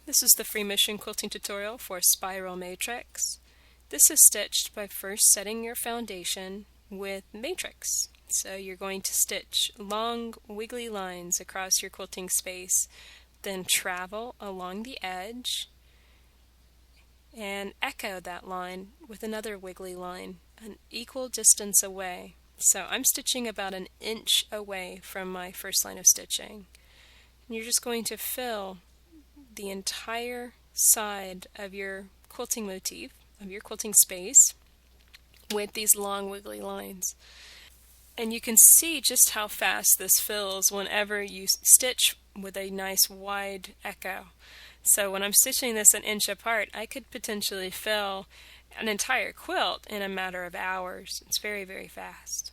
This is the free motion quilting tutorial for spiral matrix. This is stitched by first setting your foundation with matrix. So you're going to stitch long wiggly lines across your quilting space, then travel along the edge and echo that line with another wiggly line an equal distance away. So I'm stitching about an inch away from my first line of stitching. And you're just going to fill the entire side of your quilting motif, of your quilting space, with these long wiggly lines. And you can see just how fast this fills whenever you stitch with a nice wide echo. So when I'm stitching this an inch apart, I could potentially fill an entire quilt in a matter of hours. It's very, very fast.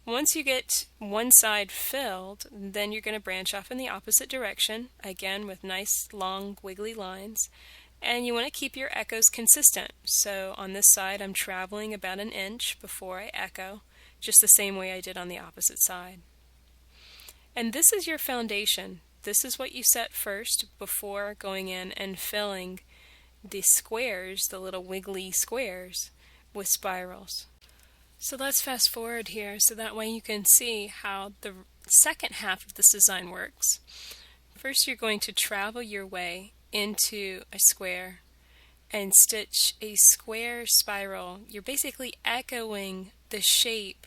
Once you get one side filled, then you're going to branch off in the opposite direction, again with nice long wiggly lines. And you want to keep your echoes consistent. So on this side I'm traveling about an inch before I echo, just the same way I did on the opposite side. And this is your foundation. This is what you set first before going in and filling the squares, the little wiggly squares, with spirals. So let's fast forward here so that way you can see how the second half of this design works. First you're going to travel your way into a square and stitch a square spiral. You're basically echoing the shape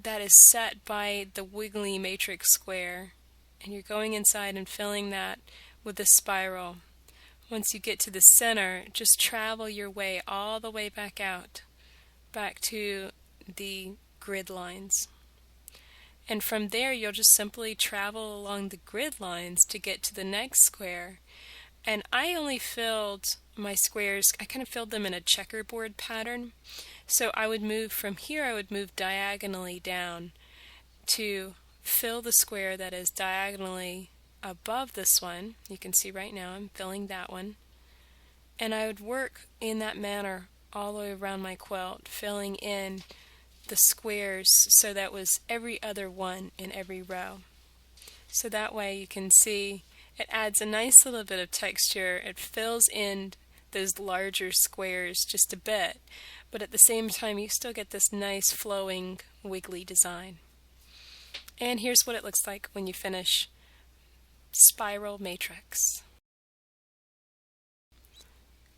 that is set by the wiggly matrix square, and you're going inside and filling that with a spiral. Once you get to the center, just travel your way all the way back out, back to the grid lines. And from there you'll just simply travel along the grid lines to get to the next square. And I only filled my squares, I kind of filled them in a checkerboard pattern. So I would move from here, I would move diagonally down to fill the square that is diagonally above this one. You can see right now I'm filling that one. And I would work in that manner all the way around my quilt, filling in the squares so that was every other one in every row. So that way you can see it adds a nice little bit of texture. It fills in those larger squares just a bit, but at the same time you still get this nice flowing wiggly design. And here's what it looks like when you finish spiral matrix.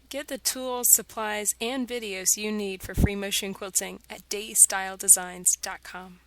Get the tools, supplies, and videos you need for free motion quilting at daystyledesigns.com.